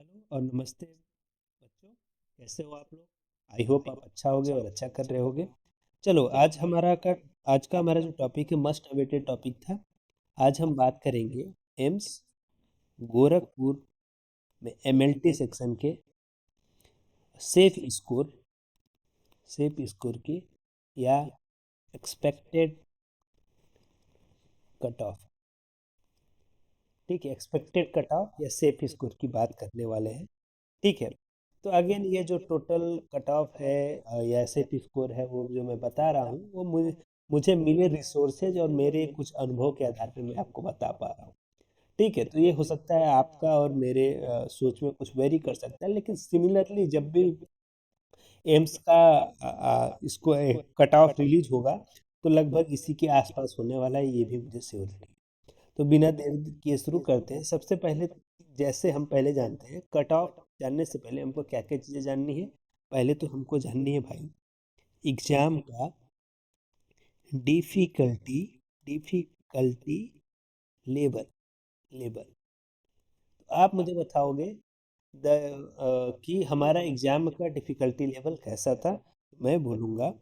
Hello और नमस्ते बच्चों। कैसे हो आप लोग? आई होप आप अच्छा होगे और अच्छा कर रहे होगे। चलो, आज का हमारा जो टॉपिक है, मस्ट अवेटेड टॉपिक था। आज हम बात करेंगे एम्स गोरखपुर में एमएलटी सेक्शन के सेफ स्कोर सेफ स्कोर की या एक्सपेक्टेड कट ऑफ। ठीक है, एक्सपेक्टेड कट ऑफ या सेफ स्कोर की बात करने वाले हैं। ठीक है। तो अगेन ये जो टोटल कट ऑफ है या एसएटी स्कोर है, वो जो मैं बता रहा हूँ वो मुझे मिले रिसोर्सेज और मेरे कुछ अनुभव के आधार पे मैं आपको बता पा रहा हूँ। ठीक है, तो ये हो सकता है आपका और मेरे सोच में कुछ वेरी कर सकता है, लेकिन सिमिलरली जब भी एम्स का इसको कट ऑफ रिलीज होगा तो लगभग इसी के आसपास होने वाला है, ये भी मुझे श्योरिटी है। तो बिना देर किए शुरू करते हैं। सबसे पहले, जैसे हम पहले जानते हैं, कट ऑफ जानने से पहले हमको क्या क्या चीज़ें जाननी है। पहले तो हमको जाननी है भाई, एग्जाम का डिफिकल्टी डिफिकल्टी लेवल लेवल। तो आप मुझे बताओगे कि हमारा एग्जाम का डिफिकल्टी लेवल कैसा था। मैं बोलूँगा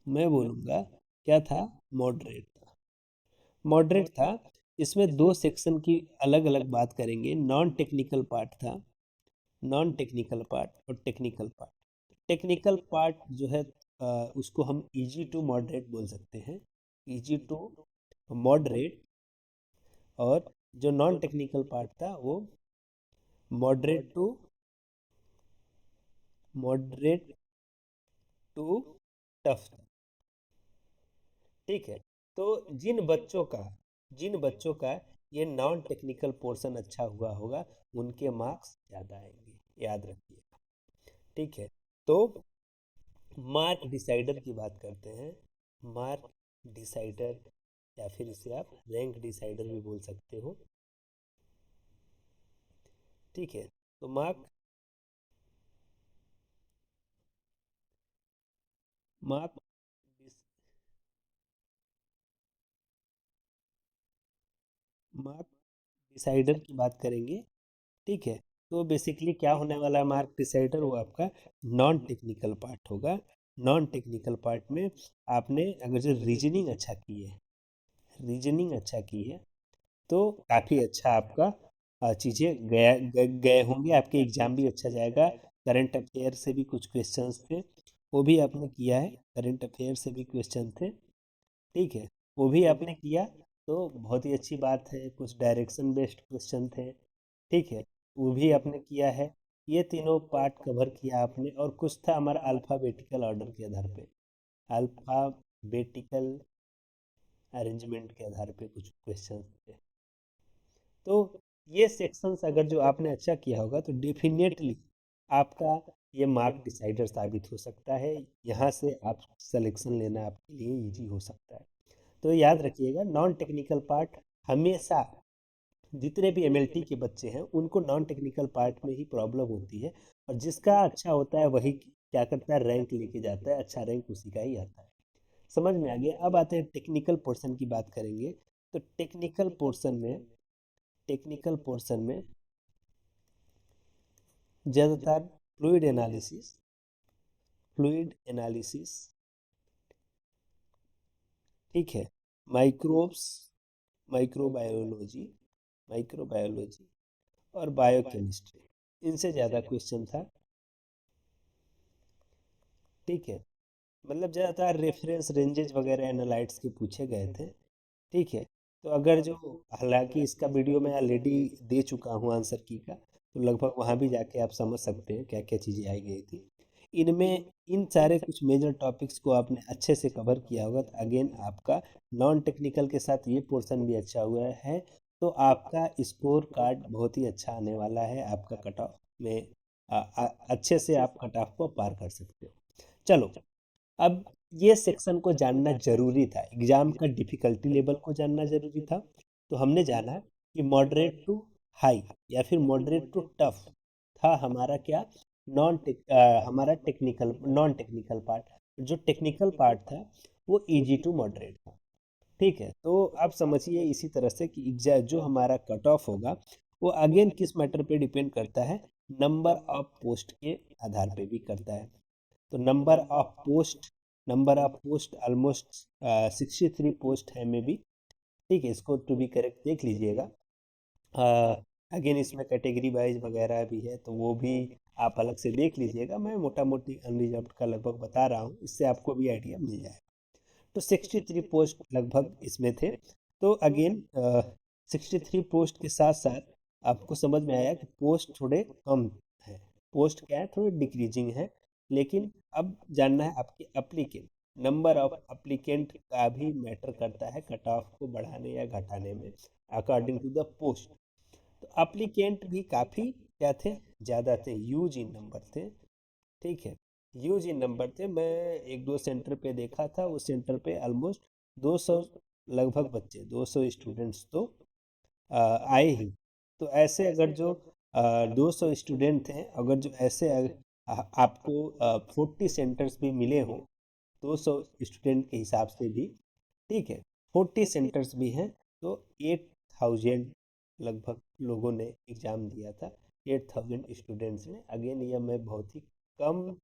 मैं बोलूँगा क्या था? मॉडरेट था। मॉडरेट था। इसमें दो सेक्शन की अलग अलग बात करेंगे। नॉन टेक्निकल पार्ट था, नॉन टेक्निकल पार्ट और टेक्निकल पार्ट। टेक्निकल पार्ट जो है उसको हम इजी टू मॉडरेट बोल सकते हैं, इजी टू मॉडरेट। और जो नॉन टेक्निकल पार्ट था वो moderate to moderate to tough था। ठीक है। तो जिन बच्चों का ये नॉन टेक्निकल पोर्शन अच्छा हुआ होगा, उनके मार्क्स ज़्यादा आएंगे, याद रखिएगा। ठीक है। तो मार्क डिसाइडर की बात करते हैं। मार्क डिसाइडर, या फिर इसे आप रैंक डिसाइडर भी बोल सकते हो। ठीक है। तो मार्क मार्क डिसाइडर की बात करेंगे। ठीक है। तो बेसिकली क्या होने वाला है मार्क डिसाइडर? वो आपका नॉन टेक्निकल पार्ट होगा। नॉन टेक्निकल पार्ट में आपने अगर जो रीजनिंग अच्छा की है तो काफ़ी अच्छा आपका चीज़ें गए होंगे, आपके एग्ज़ाम भी अच्छा जाएगा। करंट अफेयर से भी कुछ क्वेश्चंस थे, वो भी आपने किया है। करंट अफेयर से भी क्वेश्चन थे। ठीक है, वो भी आपने किया, तो बहुत ही अच्छी बात है। कुछ डायरेक्शन बेस्ड क्वेश्चन थे। ठीक है, वो भी आपने किया है। ये तीनों पार्ट कवर किया आपने। और कुछ था हमारा अल्फ़ाबेटिकल ऑर्डर के आधार पे, अल्फ़ाबेटिकल अरेंजमेंट के आधार पे कुछ क्वेश्चन थे। तो ये सेक्शंस अगर जो आपने अच्छा किया होगा तो डेफिनेटली आपका ये मार्क डिसाइडर साबित हो सकता है। यहाँ से आप सिलेक्शन लेना आपके लिए इजी हो सकता है। तो याद रखिएगा, नॉन टेक्निकल पार्ट हमेशा, जितने भी एमएलटी के बच्चे हैं उनको नॉन टेक्निकल पार्ट में ही प्रॉब्लम होती है। और जिसका अच्छा होता है वही क्या करता है, रैंक लेके जाता है। अच्छा रैंक उसी का ही आता है। समझ में आ गया? अब आते हैं टेक्निकल पोर्शन की बात करेंगे। तो टेक्निकल पोर्शन में ज़्यादातर फ्लूइड एनालिसिस। ठीक है। माइक्रोब्स माइक्रोबायोलॉजी माइक्रोबायोलॉजी और बायोकेमिस्ट्री, इनसे ज़्यादा क्वेश्चन था। ठीक है, मतलब ज़्यादातर रेफरेंस रेंजेस वगैरह एनालाइट्स के पूछे गए थे। ठीक है। तो अगर जो, हालांकि इसका वीडियो मैं ऑलरेडी दे चुका हूँ आंसर की का, तो लगभग वहाँ भी जाके आप समझ सकते हैं क्या क्या चीज़ें आई गई थी। इनमें इन सारे कुछ मेजर टॉपिक्स को आपने अच्छे से कवर किया होगा, तो अगेन आपका नॉन टेक्निकल के साथ ये पोर्शन भी अच्छा हुआ है। तो आपका स्कोर कार्ड बहुत ही अच्छा आने वाला है। आपका कट ऑफ में अच्छे से आप कट ऑफ को पार कर सकते हो। चलो, अब ये सेक्शन को जानना जरूरी था, एग्जाम का डिफिकल्टी लेवल को जानना जरूरी था। तो हमने जाना कि मॉडरेट टू हाई या फिर मॉडरेट टू टफ था हमारा क्या, हमारा टेक्निकल नॉन टेक्निकल पार्ट। जो टेक्निकल पार्ट था वो इजी टू मॉडरेट था। ठीक है। तो आप समझिए इसी तरह से कि एग्जाम जो हमारा कट ऑफ होगा वो अगेन किस मैटर पे डिपेंड करता है, नंबर ऑफ पोस्ट के आधार पे भी करता है। तो number of post almost 63 post है मे बी, ठीक है, इसको टू बी करेक्ट देख लीजिएगा। अगेन इसमें कैटेगरी वाइज वगैरह भी है, तो वो भी आप अलग से देख लीजिएगा। मैं मोटा मोटी अनरिजर्व्ड का लगभग बता रहा हूँ, इससे आपको भी आइडिया मिल जाए। तो 63 पोस्ट लगभग इसमें थे। तो अगेन 63 पोस्ट के साथ साथ आपको समझ में आया कि पोस्ट थोड़े कम है, पोस्ट क्या है, थोड़े डिक्रीजिंग है। लेकिन अब जानना है आपके अप्लीकेंट, नंबर ऑफ अप्लीकेंट का भी मैटर करता है कट ऑफ को बढ़ाने या घटाने में, अकॉर्डिंग टू द पोस्ट। तो अप्लीकेंट भी काफ़ी क्या थे, ज़्यादा थे, यूज इन नंबर थे, ठीक है, यूज इन नंबर थे। मैं एक दो सेंटर पे देखा था, उस सेंटर पे ऑलमोस्ट 200 लगभग बच्चे, 200 स्टूडेंट्स तो आए ही। तो ऐसे अगर जो 200 स्टूडेंट थे, अगर जो ऐसे आपको 40 सेंटर्स भी मिले हों 200 स्टूडेंट के हिसाब से भी, ठीक है, 40 सेंटर्स भी हैं, तो 8000 लगभग लोगों ने एग्ज़ाम दिया था, 8000 स्टूडेंट्स ने। अगेन यह मैं बहुत ही कम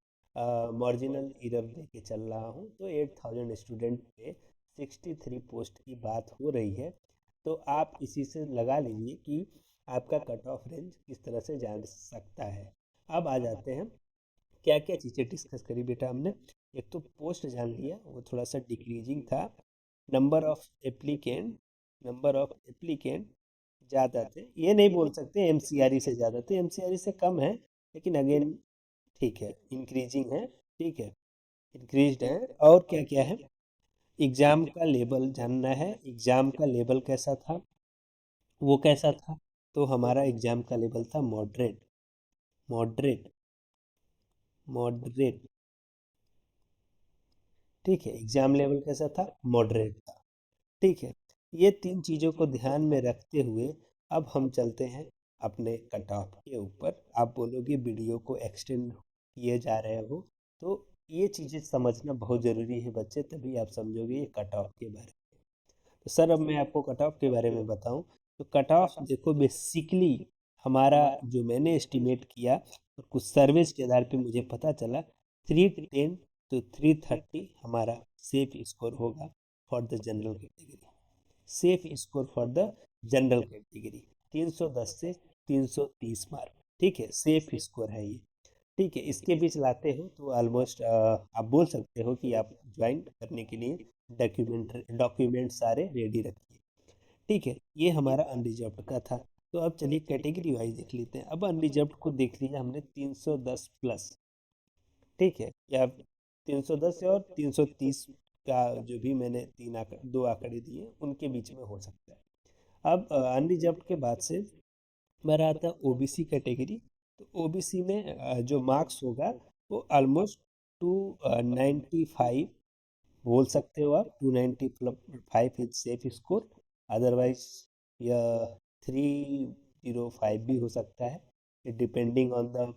मार्जिनल एरर लेके चल रहा हूँ, तो 8000 स्टूडेंट पे 63 पोस्ट की बात हो रही है। तो आप इसी से लगा लीजिए कि आपका कट ऑफ रेंज किस तरह से जा सकता है। अब आ जाते हैं क्या क्या चीज़ें डिस्कस करी बेटा हमने। एक तो पोस्ट जान लिया, वो थोड़ा सा डिक्रीजिंग था। नंबर ऑफ एप्लीकेंट ज़्यादा थे, ये नहीं बोल सकते एमसीआरई से ज़्यादा थे, एमसीआरई से कम है, लेकिन अगेन ठीक है, इंक्रीजिंग है, ठीक है, इंक्रीज्ड है। और क्या क्या है, एग्ज़ाम का लेवल जानना है, एग्ज़ाम का लेवल कैसा था, वो कैसा था। तो हमारा एग्ज़ाम का लेवल था मॉडरेट, मॉडरेट, मॉडरेट, ठीक है, एग्ज़ाम लेवल कैसा था, मॉडरेट था, ठीक है। ये तीन चीज़ों को ध्यान में रखते हुए अब हम चलते हैं अपने कट ऑफ के ऊपर। आप बोलोगे वीडियो को एक्सटेंड किए जा रहे हो, तो ये चीज़ें समझना बहुत ज़रूरी है बच्चे, तभी आप समझोगे ये कट ऑफ के बारे में। तो सर अब मैं आपको कट ऑफ के बारे में बताऊं, तो कट ऑफ देखो बेसिकली हमारा जो मैंने एस्टिमेट किया और कुछ सर्विस के आधार पे मुझे पता चला 310 to 330 हमारा सेफ स्कोर होगा for the general category, safe score for the general category 310 से 330 मार्क, ठीक है, सेफ स्कोर है ये, ठीक है। इसके बीच लाते हो तो ऑलमोस्ट आप बोल सकते हो कि आप ज्वाइन करने के लिए डॉक्यूमेंट सारे रेडी रखिए, ठीक है। ये हमारा अनरिजर्व्ड का था। तो अब चलिए कैटेगरी वाइज देख लेते हैं। अब अनरिजर्व्ड को देख लिया हमने 310 प्लस, ठीक है, या 310 और 330 का जो भी मैंने दो आंकड़े दिए उनके बीच में हो सकता है। अब अनरिजर्व्ड के बाद से हमारा आता है ओबीसी कैटेगरी। तो ओबीसी में जो मार्क्स होगा वो ऑलमोस्ट 295 बोल सकते हो आप, 295 इज सेफ स्कोर, अदरवाइज यह 305 भी हो सकता है, डिपेंडिंग ऑन द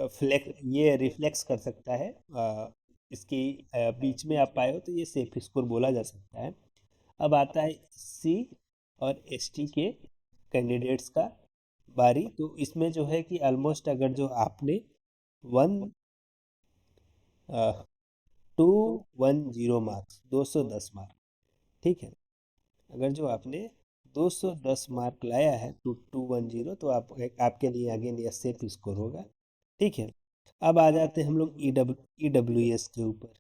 फ्लेक्स, ये रिफ्लेक्स कर सकता है इसकी बीच में आप पाए हो तो ये सेफ स्कोर बोला जा सकता है। अब आता है एससी और एसटी के कैंडिडेट्स का बारी। तो इसमें जो है कि ऑलमोस्ट अगर जो आपने वन 210 मार्क्स, 210 मार्क, ठीक है, अगर जो आपने 210 मार्क लाया है तो 210, तो आपके लिए आगे यह सेफ स्कोर होगा, ठीक है। अब आ जाते हैं हम लोग ईडब्ल्यूएस के ऊपर,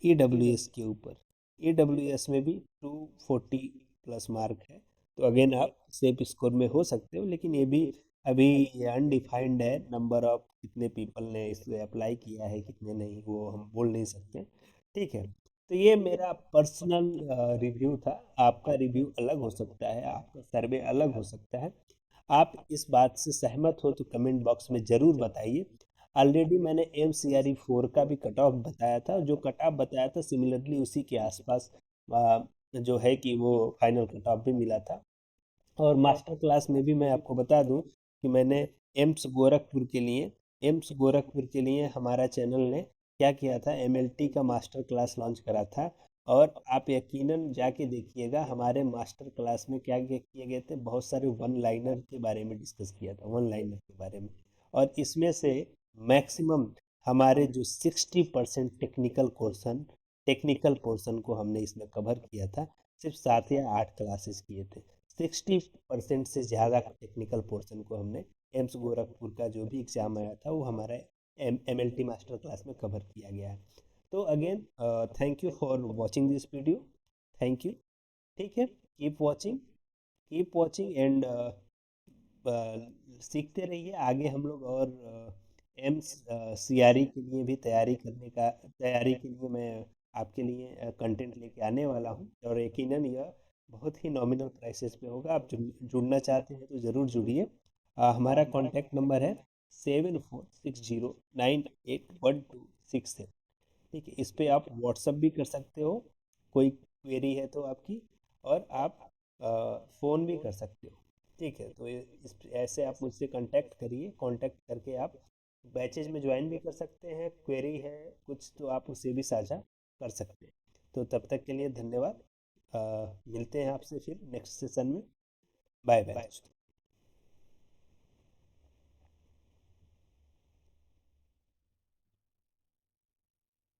ईडब्ल्यूएस के ऊपर, ईडब्ल्यूएस में भी 240 प्लस मार्क है। तो अगेन आप सेफ स्कोर में हो सकते हो, लेकिन ये भी अभी अनडिफाइंड है, नंबर ऑफ कितने पीपल ने इसमें अप्लाई किया है कितने नहीं, वो हम बोल नहीं सकते, ठीक है। तो ये मेरा पर्सनल रिव्यू था, आपका रिव्यू अलग हो सकता है, आपका सर्वे अलग हो सकता है। आप इस बात से सहमत हो तो कमेंट बॉक्स में ज़रूर बताइए। ऑलरेडी मैंने MC4 का भी कट ऑफ बताया था, जो कट ऑफ बताया था सिमिलरली उसी के आसपास जो है कि वो फाइनल कट ऑफ भी मिला था। और मास्टर क्लास में भी मैं आपको बता दूं कि मैंने एम्स गोरखपुर के लिए हमारा चैनल ने क्या किया था, MLT का मास्टर क्लास लॉन्च करा था। और आप यकीनन जाके देखिएगा हमारे मास्टर क्लास में क्या क्या किए गए थे, बहुत सारे वन लाइनर के बारे में डिस्कस किया था, वन लाइनर के बारे में। और इसमें से मैक्सिमम हमारे जो 60% टेक्निकल पोर्शन को हमने इसमें कवर किया था। सिर्फ 7 या 8 क्लासेस किए थे। 60% से ज़्यादा टेक्निकल पोर्शन को हमने एम्स गोरखपुर का जो भी एग्ज़ाम आया था वो हमारा MLT मास्टर क्लास में कवर किया गया है। तो again thank you for watching this video. Thank you. ठीक है, कीप वॉचिंग एंड सीखते रहिए। आगे हम लोग और एम्स CRE के लिए भी तैयारी के लिए मैं आपके लिए कंटेंट लेके आने वाला हूँ। और यकीनन यह बहुत ही नॉमिनल प्राइसेस पे होगा। आप जुड़ना चाहते हैं तो ज़रूर जुड़िए। हमारा कॉन्टैक्ट नंबर है 7460981267। ठीक है, इस पे आप व्हाट्सअप भी कर सकते हो, कोई क्वेरी है तो आपकी। और आप फ़ोन भी कर सकते हो। ठीक है, तो ऐसे आप मुझसे कांटेक्ट करके आप बैचेज में ज्वाइन भी कर सकते हैं। क्वेरी है कुछ तो आप उसे भी साझा कर सकते हैं। तो तब तक के लिए धन्यवाद। मिलते हैं आपसे फिर नेक्स्ट सेशन में। बाय बाय दोस्तों।